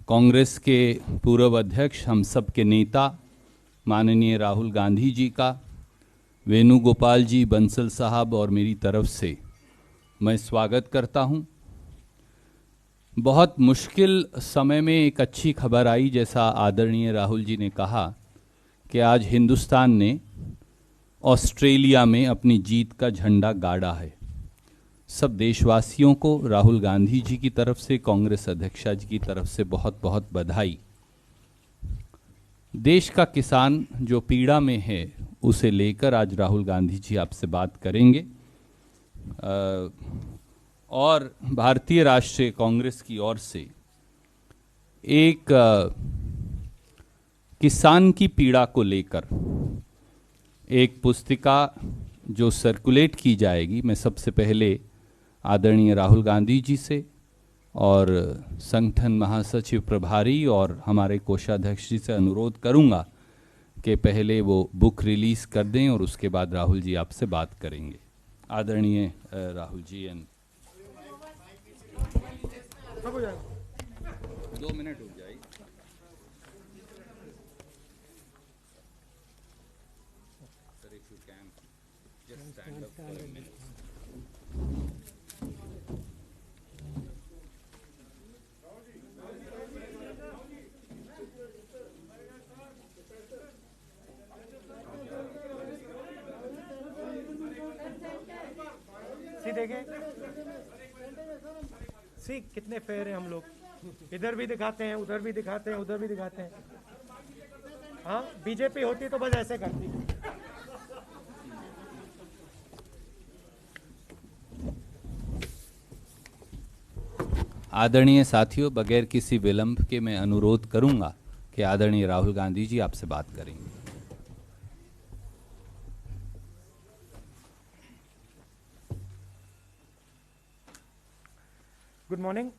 कांग्रेस के पूर्व अध्यक्ष, हम सब के नेता माननीय राहुल गांधी जी का, वेणुगोपाल जी, बंसल साहब और मेरी तरफ से मैं स्वागत करता हूं। बहुत मुश्किल समय में एक अच्छी खबर आई, जैसा आदरणीय राहुल जी ने कहा कि आज हिंदुस्तान ने ऑस्ट्रेलिया में अपनी जीत का झंडा गाड़ा है। सब देशवासियों को राहुल गांधी जी की तरफ से, कांग्रेस अध्यक्षा जी की तरफ से बहुत बहुत बधाई। देश का किसान जो पीड़ा में है उसे लेकर आज राहुल गांधी जी आपसे बात करेंगे और भारतीय राष्ट्रीय कांग्रेस की ओर से एक किसान की पीड़ा को लेकर एक पुस्तिका जो सर्कुलेट की जाएगी। मैं सबसे पहले आदरणीय राहुल गांधी जी से और संगठन महासचिव प्रभारी और हमारे कोषाध्यक्ष जी से अनुरोध करूंगा कि पहले वो बुक रिलीज कर दें और उसके बाद राहुल जी आपसे बात करेंगे। आदरणीय राहुल जी, 2 मिनट हो जाएगी। Sir, if you can just stand up for a minute. देखें, सी कितने फेयर हैं हम लोग, इधर भी दिखाते हैं, उधर भी दिखाते हैं, उधर भी दिखाते हैं। हाँ, बीजेपी होती तो बस ऐसे करती। आदरणीय साथियों, बगैर किसी विलंब के मैं अनुरोध करूंगा कि आदरणीय राहुल गांधी जी आपसे बात करेंगे। Good morning.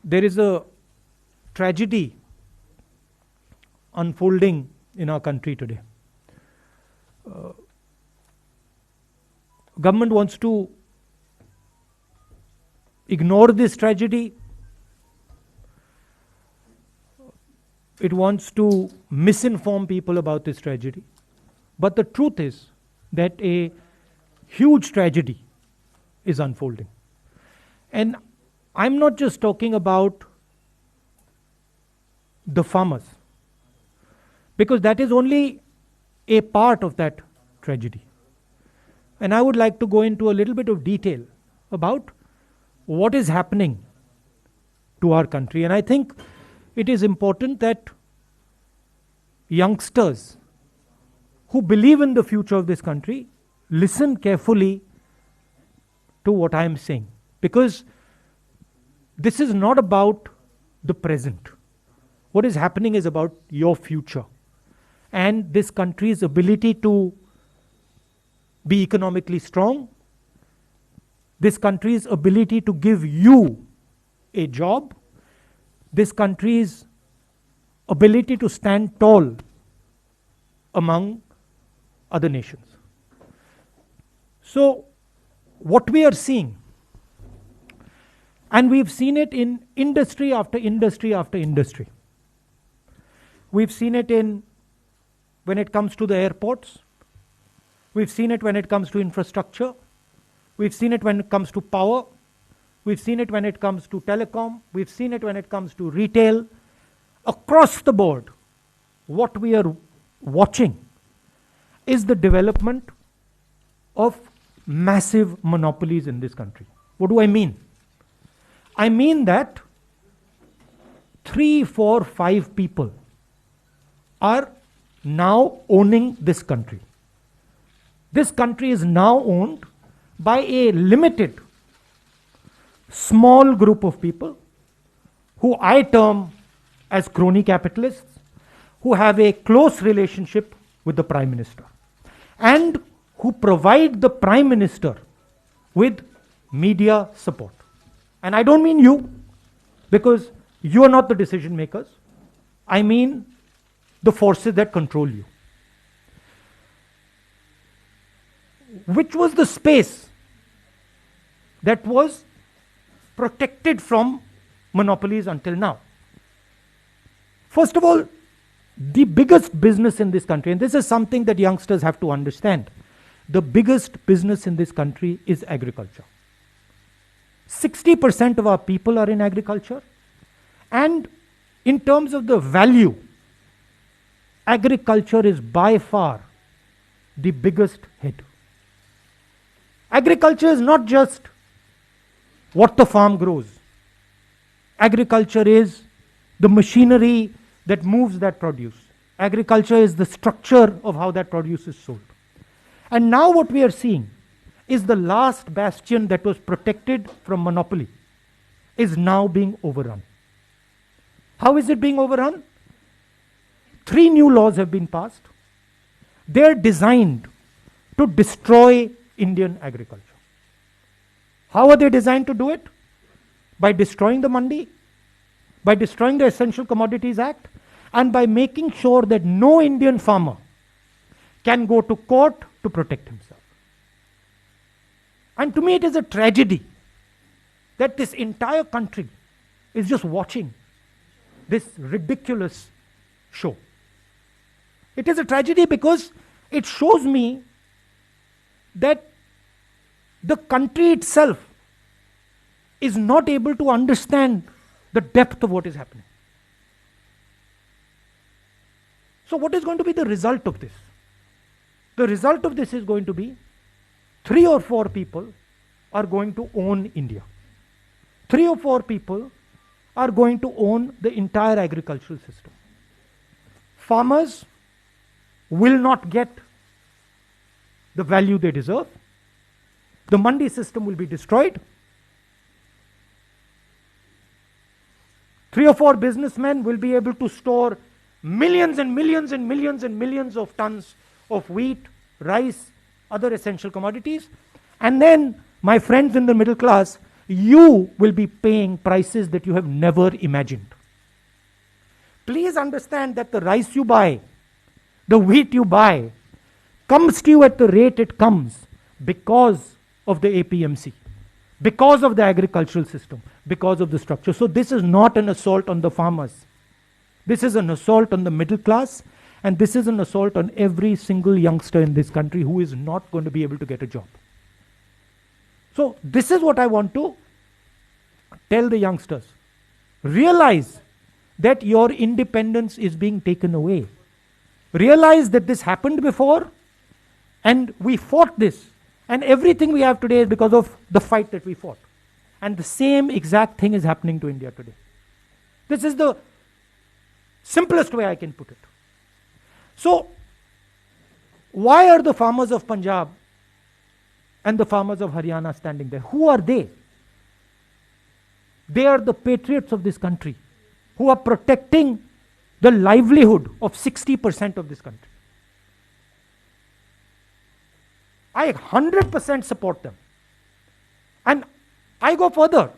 There is a tragedy unfolding in our country today. Government wants to ignore this tragedy. It wants to misinform people about this tragedy. But the truth is that a huge tragedy is unfolding. And I'm not just talking about the farmers, because that is only a part of that tragedy. And I would like to go into a little bit of detail about what is happening to our country. And I think it is important that youngsters who believe in the future of this country listen carefully to what I am saying, because this is not about the present. What is happening is about your future and this country's ability to be economically strong, this country's ability to give you a job, this country's ability to stand tall among other nations. So, what we are seeing, and we've seen it in industry after industry after industry. We've seen it when it comes to the airports. We've seen it when it comes to infrastructure. We've seen it when it comes to power. We've seen it when it comes to telecom. We've seen it when it comes to retail. Across the board, what we are watching is the development of massive monopolies in this country. What do I mean? I mean that 3, 4, 5 people are now owning this country. This country is now owned by a limited, small group of people who I term as crony capitalists, who have a close relationship with the Prime Minister and who provide the Prime Minister with media support. And I don't mean you, because you are not the decision makers. I mean the forces that control you. Which was the space that was protected from monopolies until now. First of all, the biggest business in this country, and this is something that youngsters have to understand, the biggest business in this country is agriculture. 60% of our people are in agriculture, and in terms of the value, agriculture is by far the biggest hit. Agriculture is not just what the farm grows. Agriculture is the machinery that moves that produce. Agriculture is the structure of how that produce is sold. And now what we are seeing is the last bastion that was protected from monopoly is now being overrun. How is it being overrun? 3 new laws have been passed. They're designed to destroy Indian agriculture. How are they designed to do it? By destroying the mandi, by destroying the Essential Commodities Act, and by making sure that no Indian farmer can go to court to protect himself. And to me, it is a tragedy that this entire country is just watching this ridiculous show. It is a tragedy because it shows me that the country itself is not able to understand the depth of what is happening. So what is going to be the result of this? The result of this is going to be 3 or 4 people are going to own India. 3 or 4 people are going to own the entire agricultural system. Farmers will not get the value they deserve. The mandi system will be destroyed. 3 or 4 businessmen will be able to store millions and millions and millions and millions of tons of wheat, rice, other essential commodities. And then, my friends in the middle class, you will be paying prices that you have never imagined. Please understand that the rice you buy, the wheat you buy, comes to you at the rate it comes because of the APMC, because of the agricultural system, because of the structure. So this is not an assault on the farmers. This is an assault on the middle class, and this is an assault on every single youngster in this country who is not going to be able to get a job. So this is what I want to tell the youngsters. Realize that your independence is being taken away. Realize that this happened before, and we fought this. And everything we have today is because of the fight that we fought. And the same exact thing is happening to India today. This is the simplest way I can put it. So, why are the farmers of Punjab and the farmers of Haryana standing there? Who are they? They are the patriots of this country who are protecting the livelihood of 60% of this country. I 100% support them. And I go further.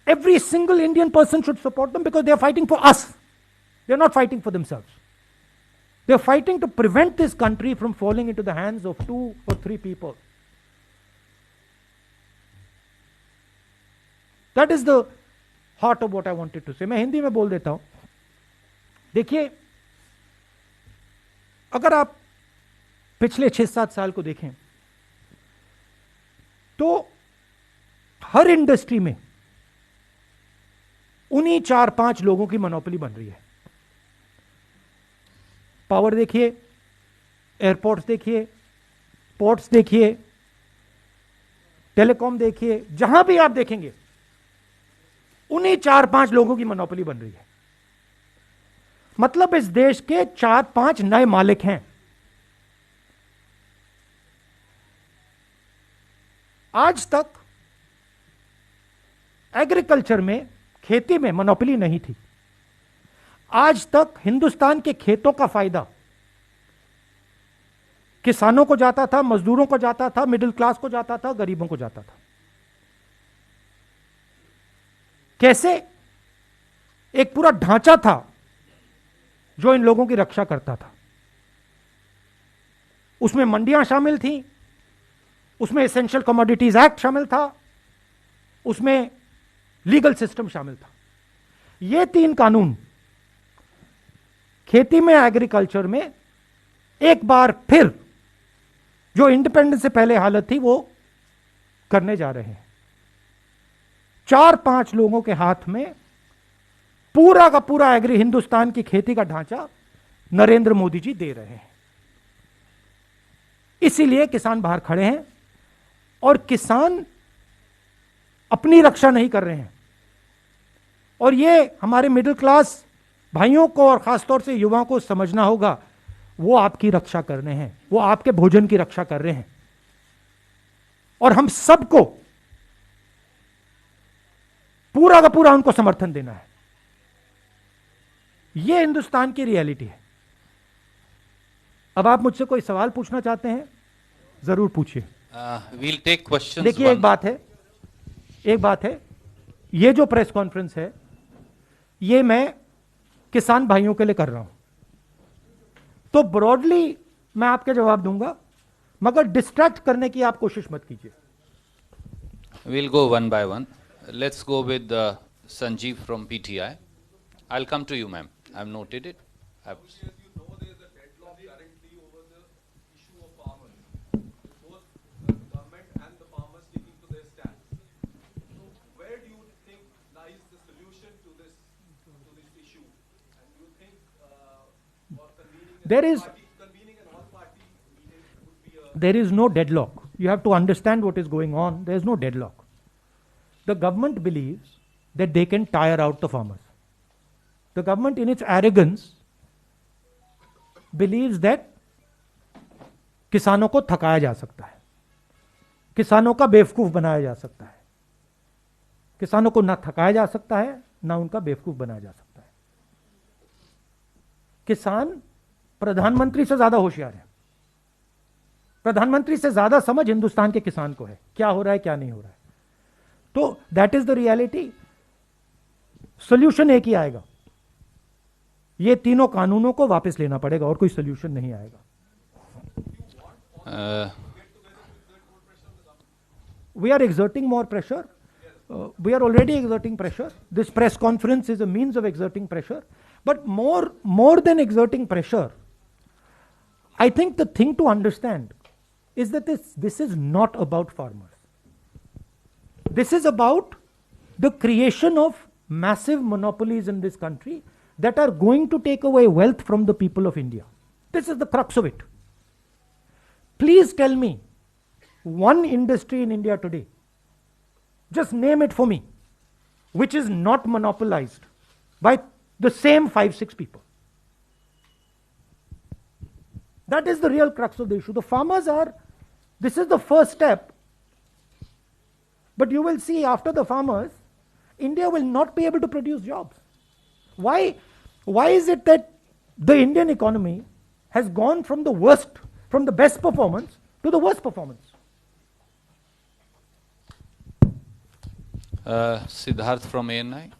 Every single Indian person should support them because they are fighting for us. They are not fighting for themselves. They are fighting to prevent this country from falling into the hands of 2 or 3 people. That is the heart of what I wanted to say. मैं हिंदी में बोल देता हूं. देखिए, अगर आप पिछले 6-7 साल को देखें तो हर इंडस्ट्री में उन्हीं 4-5 लोगों की मोनोपोली बन रही है. पावर देखिए, एयरपोर्ट्स देखिए, पोर्ट्स देखिए, टेलीकॉम देखिए, जहां भी आप देखेंगे उन्हीं 4-5 लोगों की मोनोपोली बन रही है. मतलब इस देश के 4-5 नए मालिक हैं. आज तक एग्रीकल्चर में, खेती में मोनोपोली नहीं थी. आज तक हिंदुस्तान के खेतों का फायदा किसानों को जाता था, मजदूरों को जाता था, मिडिल क्लास को जाता था, गरीबों को जाता था. कैसे? एक पूरा ढांचा था जो इन लोगों की रक्षा करता था. उसमें मंडियां शामिल थी, उसमें एसेंशियल कमोडिटीज एक्ट शामिल था, उसमें लीगल सिस्टम शामिल था। ये 3 कानून खेती में, एग्रीकल्चर में एक बार फिर जो इंडिपेंडेंस से पहले हालत थी वो करने जा रहे हैं। 4-5 लोगों के हाथ में पूरा का पूरा एग्री हिंदुस्तान की खेती का ढांचा नरेंद्र मोदी जी दे रहे हैं। इसीलिए किसान बाहर खड़े हैं और किसान अपनी रक्षा नहीं कर रहे हैं। और ये हमारे मिडिल क्लास भाइयों को और खासतौर से युवाओं को समझना होगा, वो आपकी रक्षा कर रहे हैं, वो आपके भोजन की रक्षा कर रहे हैं। और हम सबको पूरा का पूरा उनको समर्थन देना है। ये हिंदुस्तान की रियलिटी है। अब आप मुझसे कोई सवाल पूछना चाहते हैं, जरूर पूछिए। We'll take questions. देखिए, एक बात है, ये जो प्रेस कॉन्फ्रेंस है ये मैं किसान भाइयों के लिए कर रहा हूं, तो ब्रॉडली मैं आपके जवाब दूंगा, मगर डिस्ट्रैक्ट करने की आप कोशिश मत कीजिए। We'll go one by one. Let's go with Sanjeev from PTI. I'll come to you, ma'am. I've noted it. As you know, there is a deadlock currently over the issue of farmers. Both the government and the farmers sticking to their stance. So, where do you think lies the solution to this issue? And do you think convening an all-party meeting would be a... There is no deadlock. You have to understand what is going on. There is no deadlock. The government believes that they can tire out the farmers. The government, in its arrogance, believes that किसानों को थकाया जा सकता है, किसानों का बेवकूफ बनाया जा सकता है। किसानों को ना थकाया जा सकता है, ना उनका बेवकूफ बनाया जा सकता है। किसान प्रधानमंत्री से ज्यादा होशियार है। प्रधानमंत्री से ज्यादा समझ हिंदुस्तान के किसान को है, क्या हो रहा है क्या नहीं हो रहा है। तो that is the reality. Solution एक ही आएगा, ये तीनों कानूनों को वापस लेना पड़ेगा, और कोई सोल्यूशन नहीं आएगा। We are exerting more pressure. We are already exerting pressure. This press conference is a means of exerting pressure. But more than exerting pressure, I think the thing to understand is that this is not about farmers. This is about the creation of massive monopolies in this country that are going to take away wealth from the people of India. This is the crux of it. Please tell me one industry in India today, just name it for me, which is not monopolized by the same 5-6 people. That is the real crux of the issue. The farmers are, this is the first step, but you will see after the farmers, India will not be able to produce jobs. Why is it that the Indian economy has gone from the best performance to the worst performance? Siddharth from ANI,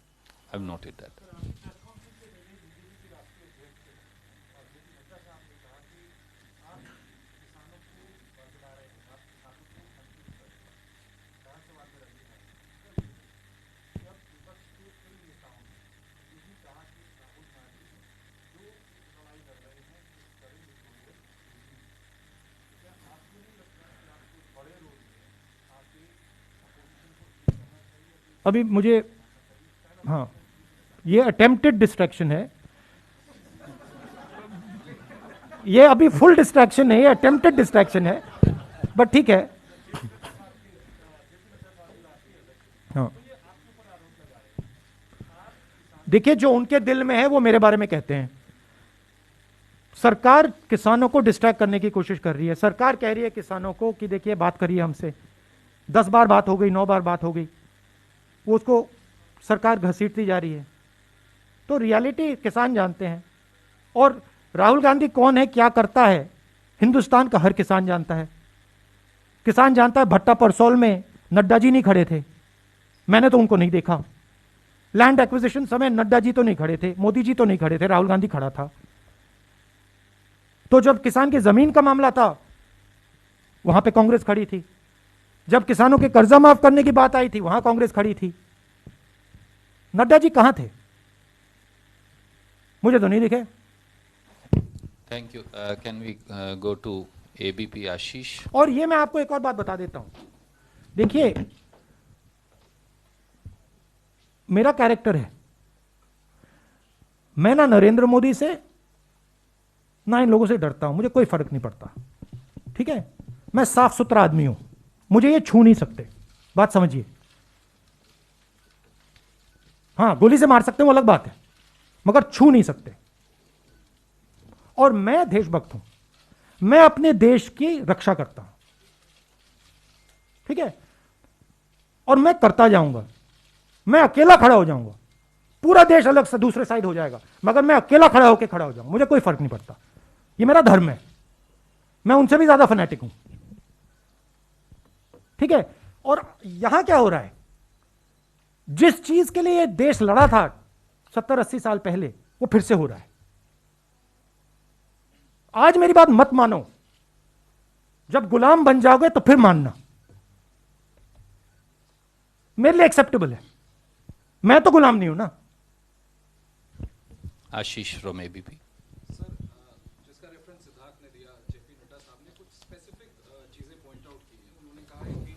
I've noted that. अभी मुझे, हाँ, ये attempted distraction है, ये अभी full distraction नहीं है, attempted distraction है, बट ठीक है। हाँ, देखिए, जो उनके दिल में है वो मेरे बारे में कहते हैं। सरकार किसानों को डिस्ट्रैक्ट करने की कोशिश कर रही है। सरकार कह रही है किसानों को कि देखिए, बात करिए हमसे, 10 बार बात हो गई, 9 बार बात हो गई, वो उसको सरकार घसीटती जा रही है। तो रियलिटी किसान जानते हैं, और राहुल गांधी कौन है, क्या करता है, हिंदुस्तान का हर किसान जानता है। किसान जानता है भट्टा परसौल में नड्डा जी नहीं खड़े थे, मैंने तो उनको नहीं देखा। लैंड एक्विजिशन समय नड्डा जी तो नहीं खड़े थे, मोदी जी तो नहीं खड़े थे, राहुल गांधी खड़ा था। तो जब किसान की जमीन का मामला था, वहां पे कांग्रेस खड़ी थी। जब किसानों के कर्जा माफ करने की बात आई थी वहां कांग्रेस खड़ी थी। नड्डा जी कहां थे? मुझे तो नहीं दिखे। Thank you. Can we go to ABP Ashish? और ये मैं आपको एक और बात बता देता हूं, देखिए मेरा कैरेक्टर है, मैं ना नरेंद्र मोदी से ना इन लोगों से डरता हूं, मुझे कोई फर्क नहीं पड़ता, ठीक है। मैं साफ सुथरा आदमी हूं, मुझे ये छू नहीं सकते, बात समझिए। हां गोली से मार सकते हैं वो अलग बात है, मगर छू नहीं सकते। और मैं देशभक्त हूं, मैं अपने देश की रक्षा करता हूं, ठीक है। और मैं करता जाऊंगा, मैं अकेला खड़ा हो जाऊंगा, पूरा देश अलग से दूसरे साइड हो जाएगा, मगर मैं अकेला खड़ा होकर खड़ा हो जाऊंगा, मुझे कोई फर्क नहीं पड़ता। ये मेरा धर्म है, मैं उनसे भी ज्यादा फैनेटिक हूं, ठीक है। और यहां क्या हो रहा है, जिस चीज के लिए देश लड़ा था 70-80 साल पहले, वो फिर से हो रहा है। आज मेरी बात मत मानो, जब गुलाम बन जाओगे तो फिर मानना, मेरे लिए एक्सेप्टेबल है, मैं तो गुलाम नहीं हूं ना। आशीष फ्रॉम एबीपी। सर, जिसका रेफरेंस सिद्धार्थ ने दिया, जेपी नड्डा साहब ने कुछ स्पेसिफिक चीजें पॉइंट आउट की हैं। उन्होंने कहा है कि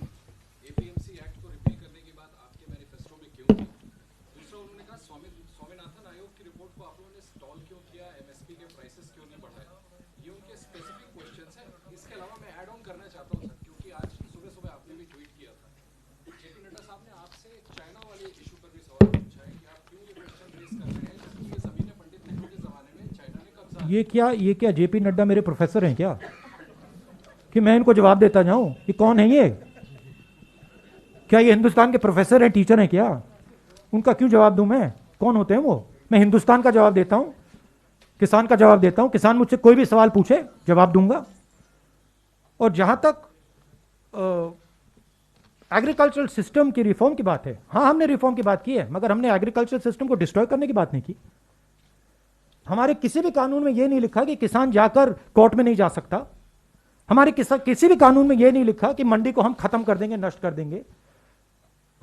एपीएमसी एक्ट को रिपील करने की बात आपके मैनिफेस्टो में क्यों की? दूसरा उन्होंने कहा स्वामीनाथन आयोग की रिपोर्ट को आप लोगों ने स्टॉल क्यों किया, एमएसपी के प्राइसेस क्यों नहीं बढ़ाए? ये उनके स्पेसिफिक क्वेश्चंस हैं। इसके अलावा मैं ऐड ऑन करना चाहता हूँ सर, क्योंकि आज सुबह सुबह आपने भी ट्वीट किया था, जेपी नड्डा साहब ने आपसे चाइना वाले इशू पर भी सवाल पूछा है कि आप क्यों ये क्वेश्चन रेज कर रहे हैं, जबकि ये जमीन पंडित नेहरू के जमाने में चाइना ने कब्जा। ये क्या जेपी नड्डा मेरे प्रोफेसर हैं क्या, कि मैं इनको जवाब देता जाऊं? ये कौन है ये? क्या ये हिंदुस्तान के प्रोफेसर हैं, टीचर हैं क्या? उनका क्यों जवाब दूं मैं? कौन होते हैं वो? मैं हिंदुस्तान का जवाब देता हूं, किसान का जवाब देता हूं। किसान मुझसे कोई भी सवाल पूछे जवाब दूंगा। और जहां तक एग्रीकल्चरल सिस्टम की रिफॉर्म की बात है, हाँ हमने रिफॉर्म की बात की है, मगर हमने एग्रीकल्चरल सिस्टम को डिस्ट्रॉय करने की बात नहीं की। हमारे किसी भी कानून में यह नहीं लिखा कि किसान जाकर कोर्ट में नहीं जा सकता। हमारे किसी भी कानून में यह नहीं लिखा कि मंडी को हम खत्म कर देंगे, नष्ट कर देंगे।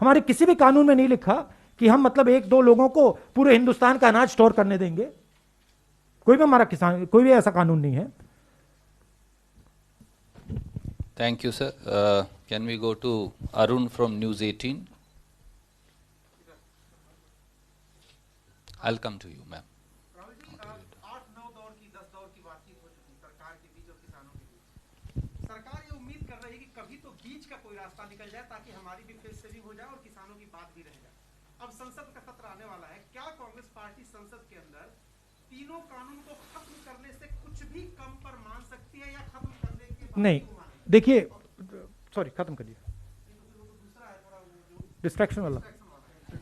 हमारे किसी भी कानून में नहीं लिखा कि हम मतलब 1-2 लोगों को पूरे हिंदुस्तान का अनाज स्टोर करने देंगे। कोई भी हमारा किसान, कोई भी ऐसा कानून नहीं है। Thank you, sir. Can we go to Arun from News 18? I'll come to you, ma'am. Rahul ji, 8-9 दौर की 10 दौर की बातचीत हो चुकी सरकार के बीच और किसानों के बीच। सरकार ये उम्मीद कर रही है कि कभी तो बीच का कोई रास्ता निकल जाए ताकि हमारी भी फेस सेविंग हो जाए और किसानों की बात भी रह जाए। अब संसद का सत्र आने वाला है, क्या कांग्रेस पार्टी संसद के अंदर तीनों कानून को खत्म करने से कुछ भी कम पर मान सकती है, या खत्म करने के बाद नहीं, देखिए, सॉरी, खत्म करिए, डिस्ट्रैक्शन वाला,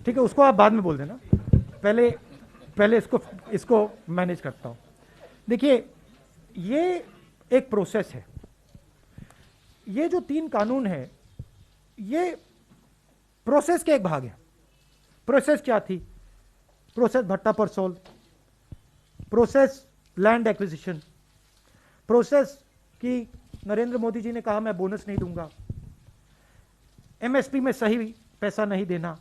ठीक है, उसको आप बाद में बोल देना, पहले इसको मैनेज करता हूं। देखिए, ये एक प्रोसेस है। ये जो 3 कानून है, ये प्रोसेस के एक भाग है। प्रोसेस क्या थी? प्रोसेस भट्टा परसोल, प्रोसेस लैंड एक्विजिशन, प्रोसेस की नरेंद्र मोदी जी ने कहा मैं बोनस नहीं दूंगा, एमएसपी में सही पैसा नहीं देना।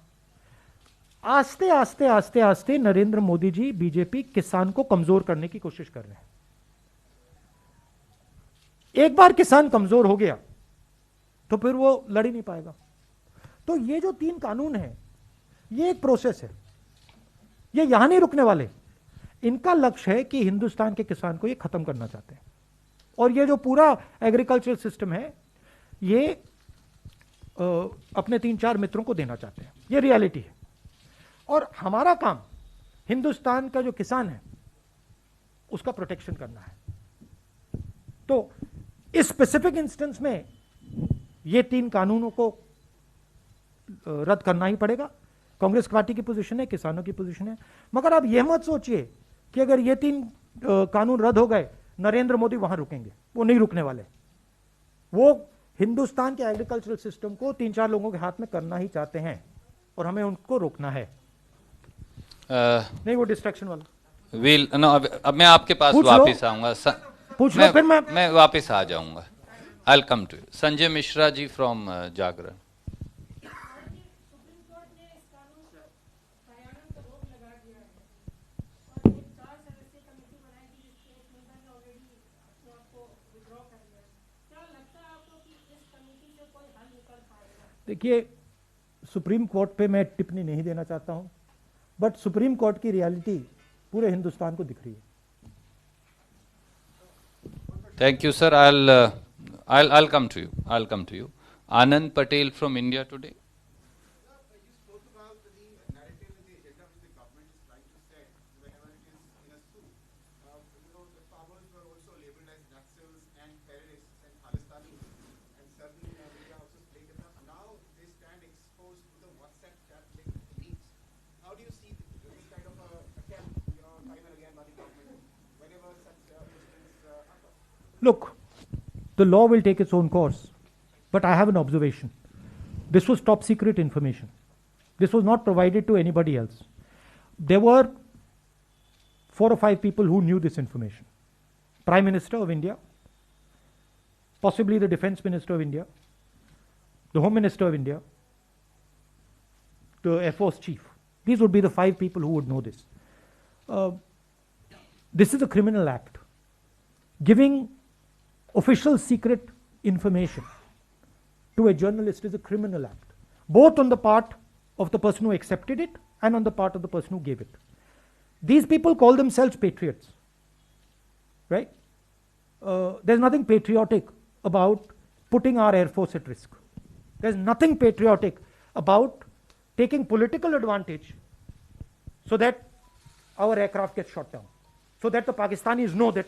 आस्ते आस्ते आस्ते आस्ते नरेंद्र मोदी जी, बीजेपी किसान को कमजोर करने की कोशिश कर रहे हैं। एक बार किसान कमजोर हो गया तो फिर वो लड़ ही नहीं पाएगा। तो ये जो 3 कानून है, ये एक प्रोसेस है, ये यहां नहीं रुकने वाले। इनका लक्ष्य है कि हिंदुस्तान के किसान को ये खत्म करना चाहते हैं। और ये जो पूरा एग्रीकल्चरल सिस्टम है, ये अपने 3-4 मित्रों को देना चाहते हैं। ये रियलिटी है। और हमारा काम हिंदुस्तान का जो किसान है उसका प्रोटेक्शन करना है। तो इस स्पेसिफिक इंस्टेंस में ये 3 कानूनों को रद्द करना ही पड़ेगा। कांग्रेस पार्टी की पोजीशन है, किसानों की पोजीशन है। मगर आप यह मत सोचिए कि अगर ये 3 कानून रद्द हो गए नरेंद्र मोदी वहां रुकेंगे, वो नहीं रुकने वाले। वो हिंदुस्तान के एग्रीकल्चरल सिस्टम को 3-4 लोगों के हाथ में करना ही चाहते हैं और हमें उनको रोकना है। नहीं, वो डिस्ट्रैक्शन वाला अब मैं आपके पास वापस आऊंगा। पूछ लो, फिर मैं वापस आ जाऊंगा। I'll come to you. Sanjay Mishra ji from Jagran. Supreme court ने इस कानून को कार्यान्वयन पर रोक लगा दिया है और एक 4 सदस्यीय कमेटी बनाएगी जिसके एक मेंबर ने ऑलरेडी अपने आप को विड्रॉ कर लिया है। क्या लगता है आपको कि इस कमेटी से कोई हल निकल पाएगा? देखिए, सुप्रीम कोर्ट पे मैं टिप्पणी नहीं देना चाहता हूं, बट सुप्रीम कोर्ट की रियलिटी पूरे हिंदुस्तान को दिख रही है। Thank you, sir. I'll come to you. I'll come to you. Anand Patel from India Today. You spoke about the narrative and the agenda which the government is trying to set whenever it is in a suit. The farmers were also labeled as Naxals and terrorists and Khalistanis, and certain media also take it up. Now they stand exposed to the WhatsApp chat linked leaks. How do you see this kind of attempt, time and again by the government whenever such incidents occur? Look, the law will take its own course, but I have an observation. This was top secret information. This was not provided to anybody else. There were 4 or 5 people who knew this information. Prime Minister of India, possibly the Defense Minister of India, the Home Minister of India, the Air Force Chief. These would be the 5 people who would know this. This is a criminal act. Giving official secret information to a journalist is a criminal act, both on the part of the person who accepted it and on the part of the person who gave it. These people call themselves patriots, right? There's nothing patriotic about putting our Air Force at risk. There's nothing patriotic about taking political advantage so that our aircraft gets shot down, so that the Pakistanis know that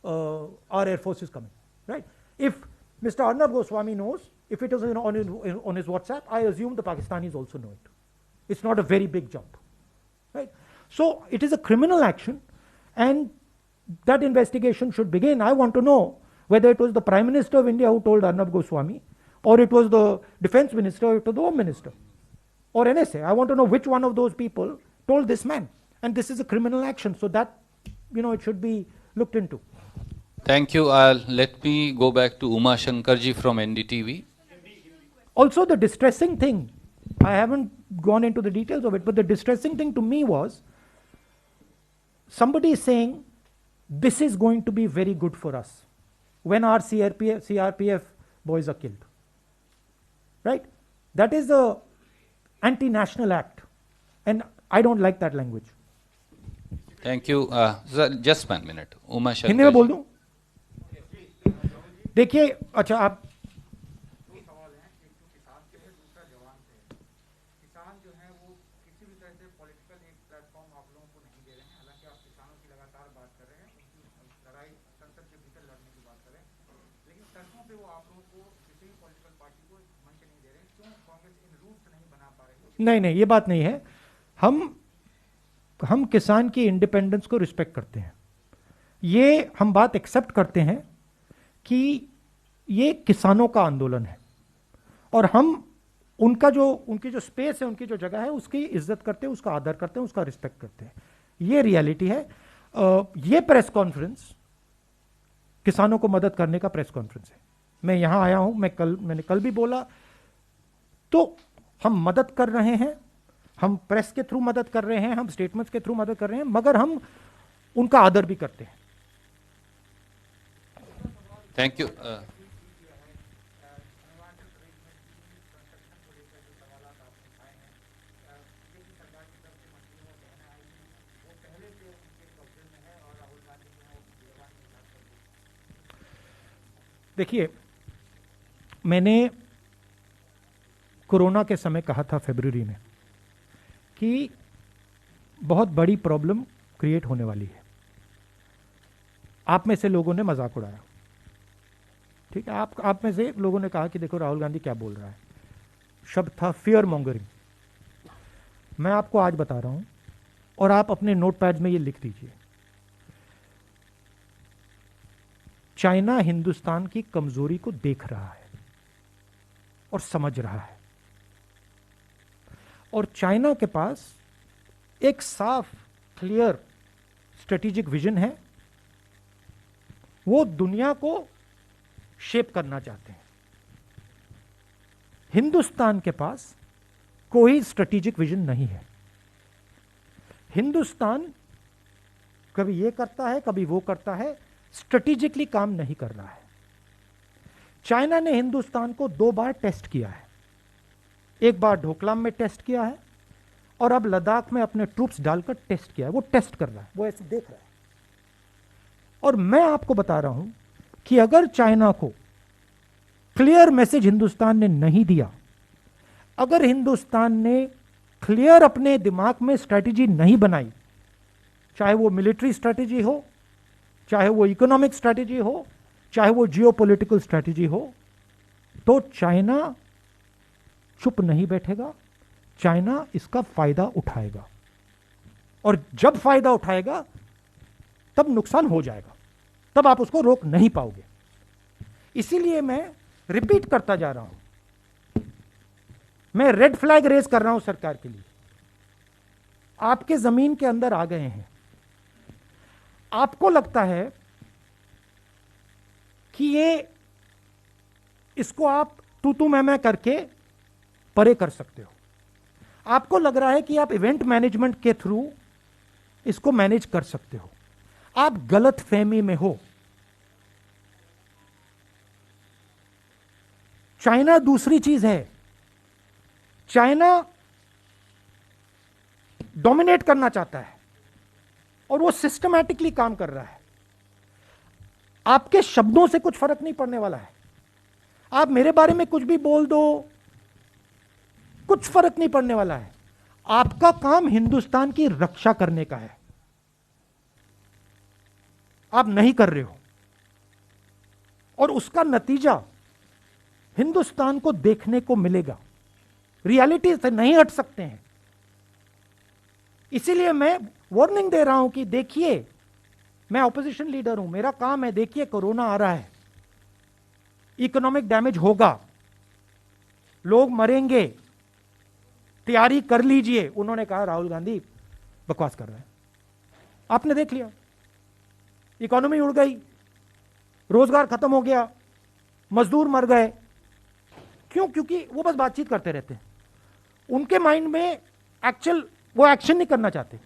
our Air Force is coming, right? If Mr. Arnab Goswami knows, if it is on his WhatsApp, I assume the Pakistanis also know it. It's not a very big jump, right? So it is a criminal action, and that investigation should begin. I want to know whether it was the Prime Minister of India who told Arnab Goswami, or it was the Defense Minister, or it was the Home Minister, or NSA. I want to know which one of those people told this man. And this is a criminal action, so that, it should be looked into. Thank you. Let me go back to Uma Shankar ji from NDTV. Also, the distressing thing, I haven't gone into the details of it, but the distressing thing to me was somebody saying this is going to be very good for us when our CRPF boys are killed, right? That is a anti-national act, and I don't like that language. Thank you. Sir, just 1 minute. Uma Shankar. Hindi में बोल दूं? देखिए, अच्छा आप सवाल है, एक तो किसान से है, दूसरा जवान से है। किसान जो है वो किसी भी तरह से पॉलिटिकल एक प्लेटफॉर्म आप लोगों को नहीं दे रहे हैं, हालांकि आप किसानों की लगातार बात कर रहे हैं, उनकी लड़ाई संसद के भीतर लड़ने की बात कर रहे हैं, लेकिन सड़कों पे वो आप लोगों को किसी भी पॉलिटिकल पार्टी को मंच नहीं दे रहे हैं। क्यों कांग्रेस इन रूट्स नहीं बना पा रही है? नहीं, ये बात नहीं है। हम किसान की इंडिपेंडेंस को रिस्पेक्ट करते हैं। ये हम बात एक्सेप्ट करते हैं कि ये किसानों का आंदोलन है, और हम उनकी जो स्पेस है, उनकी जो जगह है, उसकी इज्जत करते हैं, उसका आदर करते हैं, उसका रिस्पेक्ट करते हैं। ये रियलिटी है। ये प्रेस कॉन्फ्रेंस किसानों को मदद करने का प्रेस कॉन्फ्रेंस है। मैं यहां आया हूं, मैंने कल भी बोला, तो हम मदद कर रहे हैं, हम प्रेस के थ्रू मदद कर रहे हैं, हम स्टेटमेंट्स के थ्रू मदद कर रहे हैं, मगर हम उनका आदर भी करते हैं। Thank you. देखिए, मैंने कोरोना के समय कहा था फरवरी में कि बहुत बड़ी प्रॉब्लम क्रिएट होने वाली है। आप में से लोगों ने मजाक उड़ाया, ठीक है? आप में से लोगों ने कहा कि देखो राहुल गांधी क्या बोल रहा है। शब्द था फियर मॉन्गरिंग। मैं आपको आज बता रहा हूं, और आप अपने नोटपैड में ये लिख दीजिए। चाइना हिंदुस्तान की कमजोरी को देख रहा है और समझ रहा है, और चाइना के पास एक साफ क्लियर स्ट्रेटेजिक विजन है। वो दुनिया को शेप करना चाहते हैं। हिंदुस्तान के पास कोई स्ट्रेटेजिक विजन नहीं है। हिंदुस्तान कभी ये करता है, कभी वो करता है, स्ट्रेटेजिकली काम नहीं कर रहा है। चाइना ने हिंदुस्तान को 2 बार टेस्ट किया है। एक बार ढोकलाम में टेस्ट किया है और अब लद्दाख में अपने ट्रूप्स डालकर टेस्ट किया है। वो टेस्ट कर रहा है, वो ऐसे देख रहा है। और मैं आपको बता रहा हूं कि अगर चाइना को क्लियर मैसेज हिंदुस्तान ने नहीं दिया, अगर हिंदुस्तान ने क्लियर अपने दिमाग में स्ट्रैटेजी नहीं बनाई, चाहे वो मिलिट्री स्ट्रैटेजी हो, चाहे वो इकोनॉमिक स्ट्रैटेजी हो, चाहे वो जियोपॉलिटिकल स्ट्रैटेजी हो, तो चाइना चुप नहीं बैठेगा। चाइना इसका फायदा उठाएगा और जब फायदा उठाएगा तब नुकसान हो जाएगा, तब आप उसको रोक नहीं पाओगे। इसीलिए मैं रिपीट करता जा रहा हूं, मैं रेड फ्लैग रेज कर रहा हूं सरकार के लिए। आपके जमीन के अंदर आ गए हैं, आपको लगता है कि ये इसको आप तू मैं करके परे कर सकते हो। आपको लग रहा है कि आप इवेंट मैनेजमेंट के थ्रू इसको मैनेज कर सकते हो। आप गलत फहमी में हो। चाइना दूसरी चीज है। चाइना डोमिनेट करना चाहता है और वो सिस्टमैटिकली काम कर रहा है। आपके शब्दों से कुछ फर्क नहीं पड़ने वाला है। आप मेरे बारे में कुछ भी बोल दो, कुछ फर्क नहीं पड़ने वाला है। आपका काम हिंदुस्तान की रक्षा करने का है, आप नहीं कर रहे हो और उसका नतीजा हिंदुस्तान को देखने को मिलेगा। रियलिटी से नहीं हट सकते हैं। इसीलिए मैं वार्निंग दे रहा हूं कि देखिए, मैं ऑपोजिशन लीडर हूं, मेरा काम है, देखिए कोरोना आ रहा है, इकोनॉमिक डैमेज होगा, लोग मरेंगे, तैयारी कर लीजिए। उन्होंने कहा राहुल गांधी बकवास कर रहे हैं। आपने देख लिया, इकोनॉमी उड़ गई, रोजगार खत्म हो गया, मजदूर मर गए। क्यों? क्योंकि वो बस बातचीत करते रहते हैं। उनके माइंड में एक्चुअल वो एक्शन नहीं करना चाहते।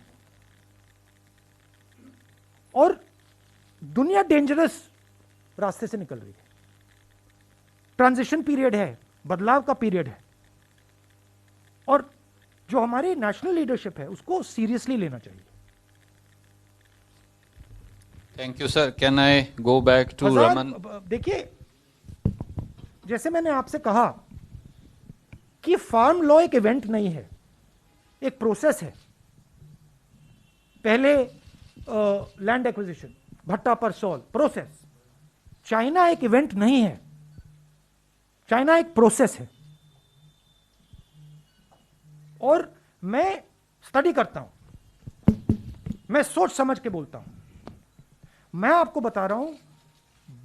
और दुनिया डेंजरस रास्ते से निकल रही है। ट्रांजिशन पीरियड है, बदलाव का पीरियड है और जो हमारी नेशनल लीडरशिप है उसको सीरियसली लेना चाहिए। Thank you sir. Can I go back to Raman? देखिए, जैसे मैंने आपसे कहा कि फार्म लॉ एक इवेंट नहीं है, एक प्रोसेस है। पहले लैंड एक्विजिशन, भट्टा पर सॉल, प्रोसेस। चाइना एक इवेंट नहीं है, चाइना एक प्रोसेस है। और मैं स्टडी करता हूं, मैं सोच समझ के बोलता हूं। मैं आपको बता रहा हूं,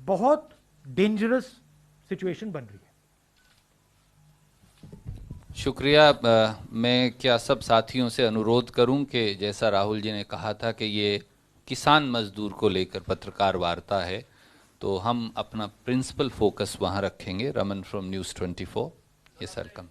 बहुत डेंजरस सिचुएशन बन रही है। शुक्रिया। मैं क्या सब साथियों से अनुरोध करूं कि जैसा राहुल जी ने कहा था कि ये किसान मजदूर को लेकर पत्रकार वार्ता है, तो हम अपना प्रिंसिपल फोकस वहां रखेंगे। Raman from news 24। ये सर कम।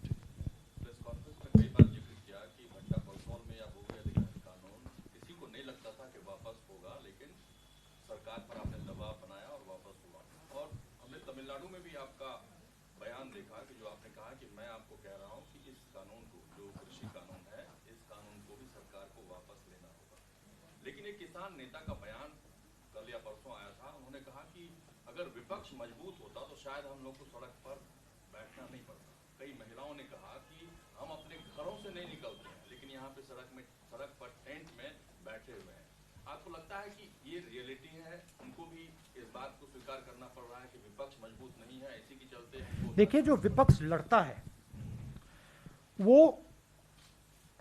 किसान नेता का बयान कल या परसों आया था। उन्होंने कहा कि अगर विपक्ष मजबूत होता तो शायद हम लोग को सड़क पर बैठना नहीं पड़ता। कई महिलाओं ने कहा कि हम अपने घरों से नहीं निकलते हैं, लेकिन यहाँ पे सड़क पर टेंट में बैठे हुए हैं। आपको लगता है कि ये रियलिटी है? उनको भी इस बात को स्वीकार करना पड़ रहा है कि विपक्ष मजबूत नहीं है, इसी के चलते? देखिए, जो विपक्ष लड़ता है वो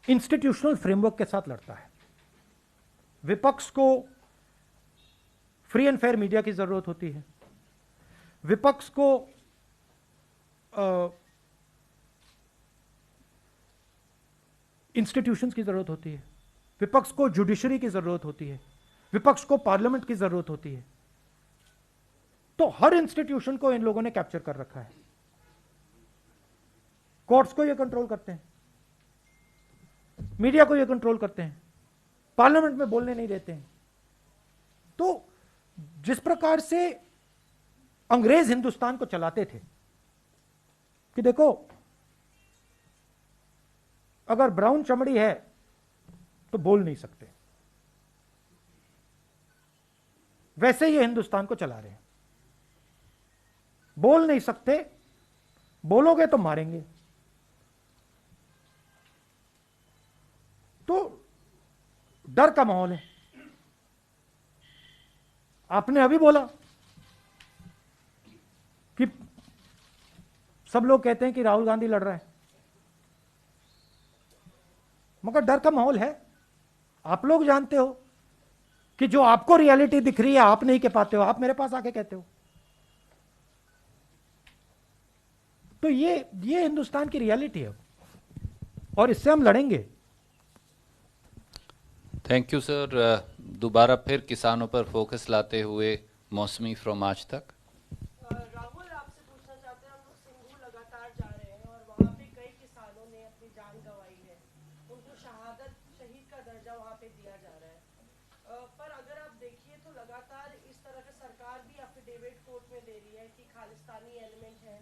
इंस्टीट्यूशनल फ्रेमवर्क के साथ लड़ता है। विपक्ष को फ्री एंड फेयर मीडिया की जरूरत होती है। विपक्ष को इंस्टीट्यूशंस की जरूरत होती है। विपक्ष को जुडिशरी की जरूरत होती है। विपक्ष को पार्लियामेंट की जरूरत होती है। तो हर इंस्टीट्यूशन को इन लोगों ने कैप्चर कर रखा है। कोर्ट्स को ये कंट्रोल करते हैं, मीडिया को ये कंट्रोल करते हैं, पार्लियामेंट में बोलने नहीं देते हैं। तो जिस प्रकार से अंग्रेज हिंदुस्तान को चलाते थे कि देखो अगर ब्राउन चमड़ी है तो बोल नहीं सकते, वैसे ये हिंदुस्तान को चला रहे हैं। बोल नहीं सकते, बोलोगे तो मारेंगे। तो डर का माहौल है। आपने अभी बोला कि सब लोग कहते हैं कि राहुल गांधी लड़ रहा है, मगर डर का माहौल है। आप लोग जानते हो कि जो आपको रियलिटी दिख रही है आप नहीं कह पाते हो, आप मेरे पास आके कहते हो। तो ये हिंदुस्तान की रियलिटी है और इससे हम लड़ेंगे। Thank you sir. दोबारा फिर किसानों पर फोकस लाते हुए मौसमी फ्रॉम आज तक। राहुल, आपसे पूछना चाहते हैं, हम लोग सिंघू लगातार जा रहे हैं और वहाँ पे कई किसानों ने अपनी जान गंवाई है, उनको शहीद का दर्जा वहाँ पे दिया जा रहा है। पर अगर आप देखिए तो लगातार इस तरह का सरकार भी एफिडेविट कोर्ट में दे रही है कि खालिस्तानी एलिमेंट है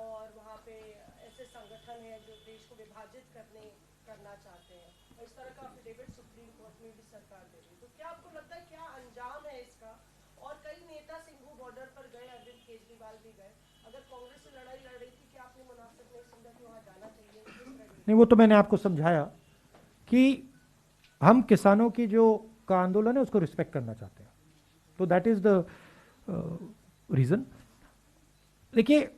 और वहाँ पे ऐसे संगठन है जो देश को विभाजित करना चाहते हैं। इस तरह का एफिडेविट सुप्रीम कोर्ट में भी सरकार दे रही है। तो क्या आपको लगता है क्या अंजाम है इसका? और कई नेता सिंघू बॉर्डर पर गए, अरविंद केजरीवाल भी गए। अगर कांग्रेस से लड़ाई लड़ रही थी, क्या आपने मुनासिब नहीं समझा कि वहाँ जाना चाहिए? नहीं, वो तो मैंने आपको समझाया कि हम किसानों की जो का आंदोलन है उसको रिस्पेक्ट करना चाहते हैं। तो दैट इज द रीजन। देखिए,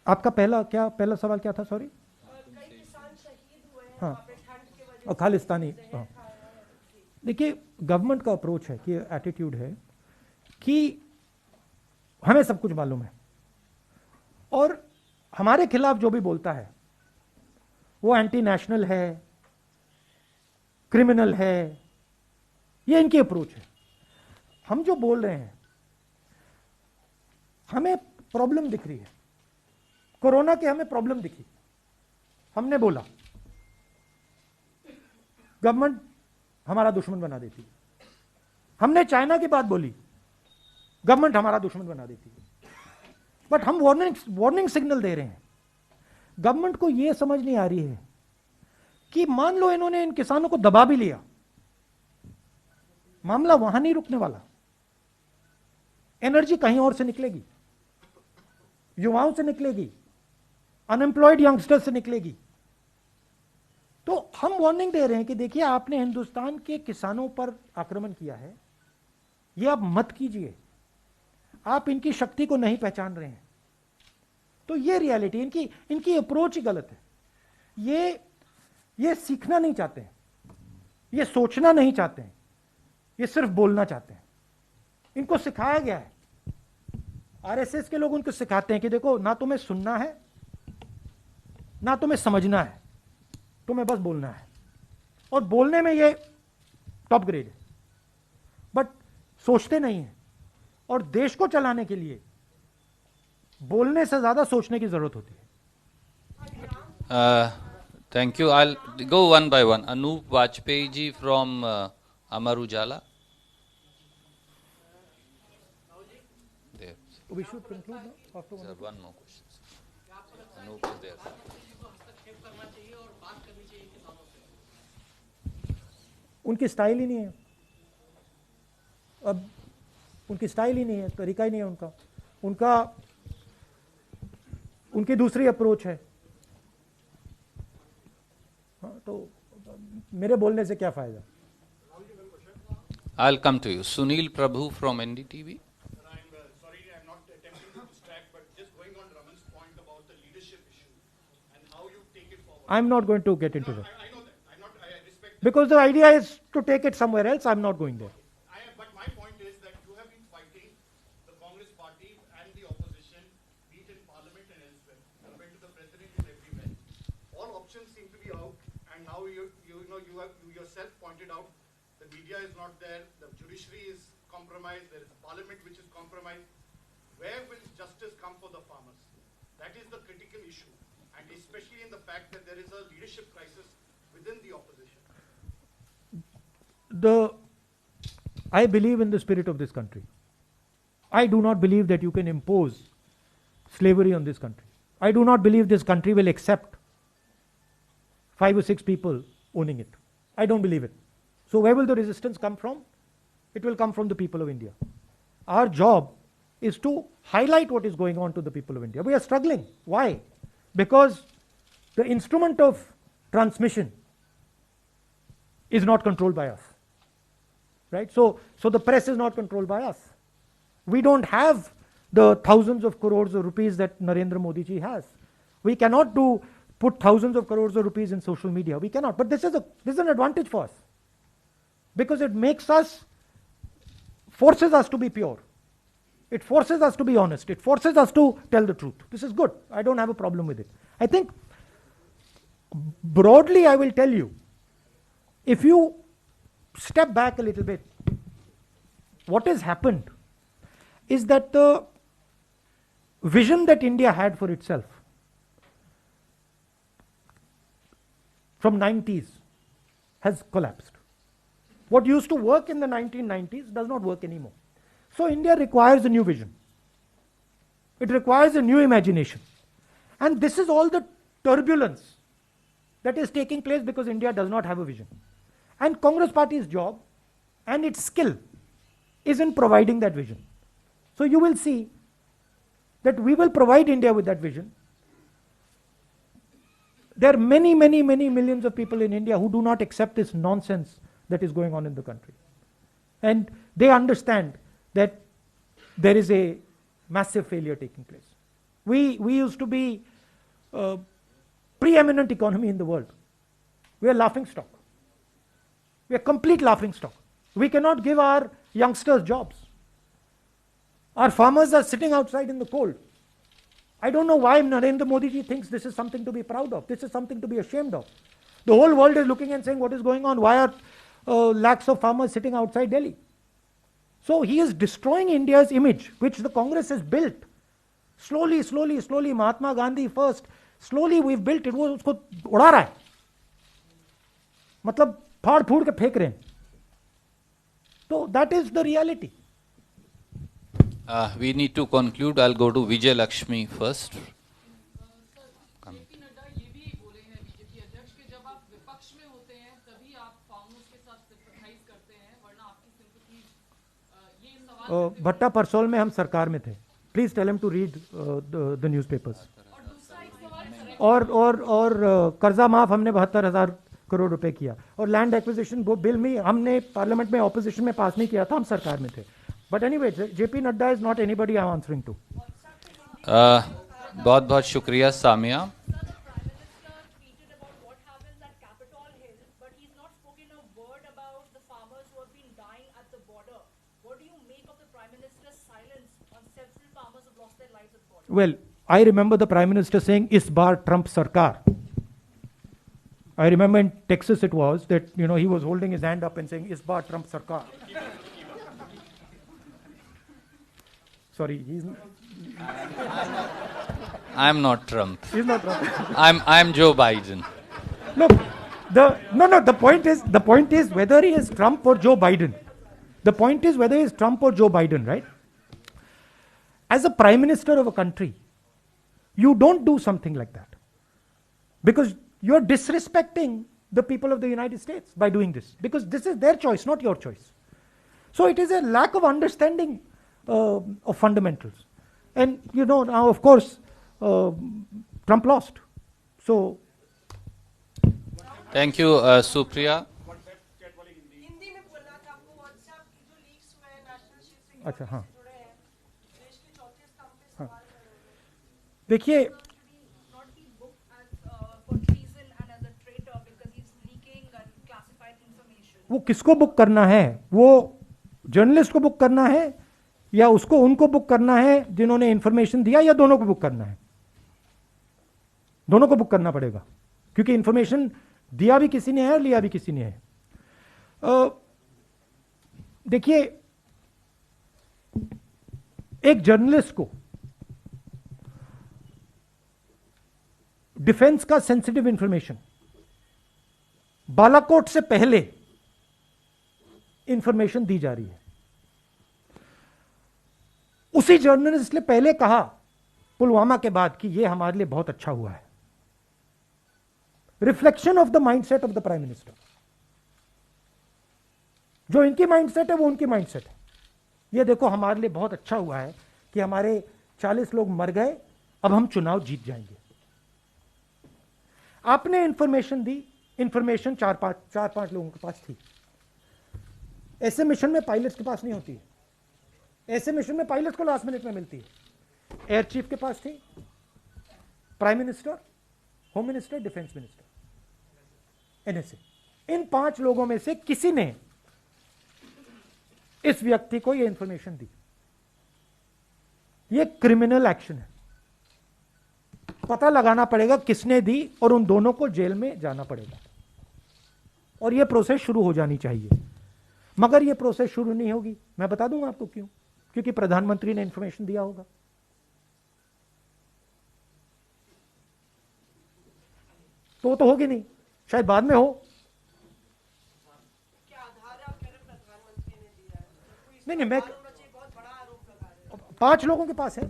आपका पहला सवाल क्या था? सॉरी। कई किसान शहीद हुए हैं हाँ, वहाँ पे ठंड की वजह और खालिस्तानी। हाँ, देखिए, गवर्नमेंट का अप्रोच है कि एटीट्यूड है कि हमें सब कुछ मालूम है और हमारे खिलाफ जो भी बोलता है वो एंटी नेशनल है, क्रिमिनल है। ये इनकी अप्रोच है। हम जो बोल रहे हैं, हमें प्रॉब्लम दिख रही है, कोरोना की हमें प्रॉब्लम दिखी, हमने बोला, गवर्नमेंट हमारा दुश्मन बना देती है। हमने चाइना की बात बोली, गवर्नमेंट हमारा दुश्मन बना देती है। बट हम वार्निंग सिग्नल दे रहे हैं। गवर्नमेंट को यह समझ नहीं आ रही है कि मान लो इन्होंने इन किसानों को दबा भी लिया, मामला वहां नहीं रुकने वाला। एनर्जी कहीं और से निकलेगी, युवाओं से निकलेगी, अनएम्प्लॉयड यंगस्टर से निकलेगी। तो हम वार्निंग दे रहे हैं कि देखिए, आपने हिंदुस्तान के किसानों पर आक्रमण किया है, यह आप मत कीजिए। आप इनकी शक्ति को नहीं पहचान रहे हैं। तो ये रियलिटी, इनकी अप्रोच ही गलत है। ये सीखना नहीं चाहते हैं, ये सोचना नहीं चाहते हैं, ये सिर्फ बोलना चाहते हैं। इनको सिखाया गया है, आरएसएस के लोग उनको सिखाते हैं कि देखो, ना तुम्हें सुनना है ना तुम्हें समझना है, तुम्हें बस बोलना है। और बोलने में ये टॉप ग्रेड है, बट सोचते नहीं है। और देश को चलाने के लिए बोलने से ज्यादा सोचने की जरूरत होती है। Thank you. I go one by one. Anoop Vajpayee ji from Amar Ujala. We should conclude now after one. Sir, one more question. Anup is there. उनकी स्टाइल ही नहीं है। अब उनकी स्टाइल ही नहीं है, तरीका ही नहीं है उनकी दूसरी अप्रोच है। हाँ, तो मेरे बोलने से क्या फायदा? I'll come to you. Sunil Prabhu from NDTV. Sorry, I'm not attempting to distract, but just going on Raman's point about the leadership issue and how you take it forward. I'm not going to get into that. I know that. I respect that. Because the idea is to take it somewhere else. I'm not going there. But my point is that you have been fighting the Congress party and the opposition, be it in parliament and elsewhere, compared to the president is everywhere. All options seem to be out, and now you yourself pointed out the media is not there, the judiciary is compromised, there is a parliament which is compromised. Where will justice come for the farmers? That is the critical issue, and especially in the fact that there is a leadership crisis within the opposition. I believe in the spirit of this country. I do not believe that you can impose slavery on this country. I do not believe this country will accept 5 or 6 people owning it. I don't believe it. So where will the resistance come from? It will come from the people of India. Our job is to highlight what is going on to the people of India. We are struggling. Why? Because the instrument of transmission is not controlled by us. Right? So the press is not controlled by us. We don't have the thousands of crores of rupees that Narendra Modi ji has. We cannot put thousands of crores of rupees in social media. We cannot. But this is an advantage for us. Because it forces us to be pure. It forces us to be honest. It forces us to tell the truth. This is good. I don't have a problem with it. I think broadly I will tell you, if you step back a little bit, what has happened is that the vision that India had for itself from 90s has collapsed. What used to work in the 1990s does not work anymore. So India requires a new vision. It requires a new imagination. And this is all the turbulence that is taking place because India does not have a vision. And Congress Party's job and its skill is in providing that vision. So you will see that we will provide India with that vision. There are many, many, many millions of people in India who do not accept this nonsense that is going on in the country. And they understand that there is a massive failure taking place. We used to be a preeminent economy in the world. We are laughing stock. We are complete laughing stock. We cannot give our youngsters jobs. Our farmers are sitting outside in the cold. I don't know why Narendra Modi ji thinks this is something to be proud of. This is something to be ashamed of. The whole world is looking and saying, what is going on? Why are lakhs of farmers sitting outside Delhi? So he is destroying India's image, which the Congress has built. Slowly, slowly, slowly, Mahatma Gandhi first. Slowly we've built it. वो उसको उड़ा रहा है. मतलब फाड़ फूड़ के फेंक रहे हैं. So that is the reality. We need to conclude. I'll go to Vijay Lakshmi first. JP Nadda ये भी बोले हैं बीजेपी अध्यक्ष कि जब आप विपक्ष में होते हैं तभी आप फार्मर्स के साथ सिंपैथाइज करते हैं वरना आपकी सिंपैथी ये सवाल भट्टा परसोल में हम सरकार में थे. Please tell him to read the newspapers. और कर्जा माफ हमने 72,000 करोड़ रुपए किया और लैंड एक्विजिशन बिल में हमने पार्लियामेंट में ऑपोजिशन में पास नहीं किया था, हम सरकार में थे. But anyway JP Nadda is not anybody I am answering to. बहुत बहुत शुक्रिया Samia. Well, I remember the Prime Minister saying, "Is bar Trump Sarkar." I remember in Texas it was that, he was holding his hand up and saying, "Is bar Trump Sarkar." Sorry, I'm not Trump. He's not Trump. I'm Joe Biden. Look, the point is whether he is Trump or Joe Biden. The point is whether he is Trump or Joe Biden, right? As a Prime Minister of a country, you don't do something like that. Because you're disrespecting the people of the United States by doing this. Because this is their choice, not your choice. So it is a lack of understanding of fundamentals. And now of course, Trump lost. So. Thank you, Supriya. Hindi में बोलना था आपको. WhatsApp की जो leaks हुए हैं national ship अच्छा, हाँ. जुड़े हैं देश के चौथे स्तंभ पे सवाल कर रहे हैं. देखिए, not be booked as for treason and as a traitor because he's leaking classified information. वो किसको बुक करना है? वो जर्नलिस्ट को बुक करना है या उनको बुक करना है जिन्होंने इंफॉर्मेशन दिया, या दोनों को बुक करना है? दोनों को बुक करना पड़ेगा क्योंकि इंफॉर्मेशन दिया भी किसी ने है और लिया भी किसी ने है. देखिए, एक जर्नलिस्ट को डिफेंस का सेंसिटिव इंफॉर्मेशन बालाकोट से पहले इंफॉर्मेशन दी जा रही है। उसी जर्नलिस्ट ने पहले कहा पुलवामा के बाद कि यह हमारे लिए बहुत अच्छा हुआ है। Reflection of the mindset of the prime minister. जो इनकी माइंडसेट है वो उनकी माइंडसेट है। ये देखो हमारे लिए बहुत अच्छा हुआ है कि हमारे 40 लोग मर गए, अब हम चुनाव जीत जाएंगे। आपने इंफॉर्मेशन दी, इंफॉर्मेशन चार पांच लोगों के पास थी। ऐसे मिशन में पायलट्स के पास नहीं होती है। ऐसे मिशन में पायलट्स को लास्ट मिनट में मिलती है। एयर चीफ के पास थी, prime minister, home minister, defence minister, NSA. इन 5 लोगों में से किसी ने इस व्यक्ति को यह इंफॉर्मेशन दी। यह क्रिमिनल एक्शन है। पता लगाना पड़ेगा किसने दी और उन दोनों को जेल में जाना पड़ेगा और यह प्रोसेस शुरू हो जानी चाहिए। मगर यह प्रोसेस शुरू नहीं होगी, मैं बता दूंगा आपको क्यों। क्योंकि प्रधानमंत्री ने इंफॉर्मेशन दिया होगा। तो होगी नहीं, शायद बाद में हो। क्या आधार आप कह रहे हैं प्रधानमंत्री ने दिया है? नहीं, मैं बहुत बड़ा आरोप लगा रहे हैं। 5 लोगों के पास है।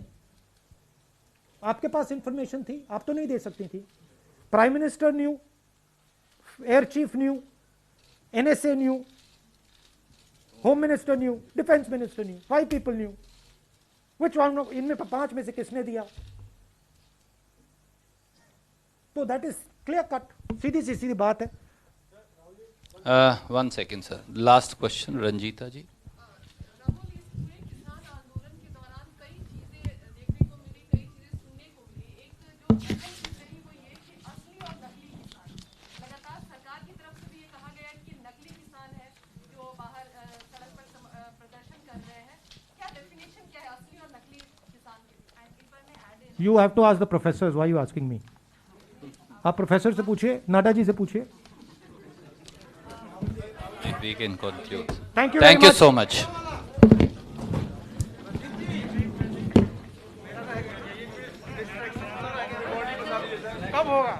आपके पास इंफॉर्मेशन थी, आप तो नहीं दे सकती थी। Prime minister knew, air chief knew, NSA knew, home minister knew, defence minister knew, 5 people knew. Which one? इनमें 5 में से किसने दिया? तो दैट इज क्लियर कट, सीधी बात है। 1 second sir, last question Ranjita ji. Rahul, इस पूरे किसान आंदोलन के दौरान कई चीजें देखने को मिली, कई चीजें सुनने को मिली। एक जो अहम चीज रही वो ये कि असली और नकली किसान। लगातार सरकार की तरफ से भी ये कहा गया है कि नकली किसान है जो बाहर सड़क पर प्रदर्शन कर रहे हैं। क्या डेफिनेशन क्या है असली और नकली किसान की? You have to ask the professors, why you asking me? आप प्रोफेसर से पूछिए, नाडा जी से पूछिए। We can conclude. Thank you Thank very you much. so much. कब होगा?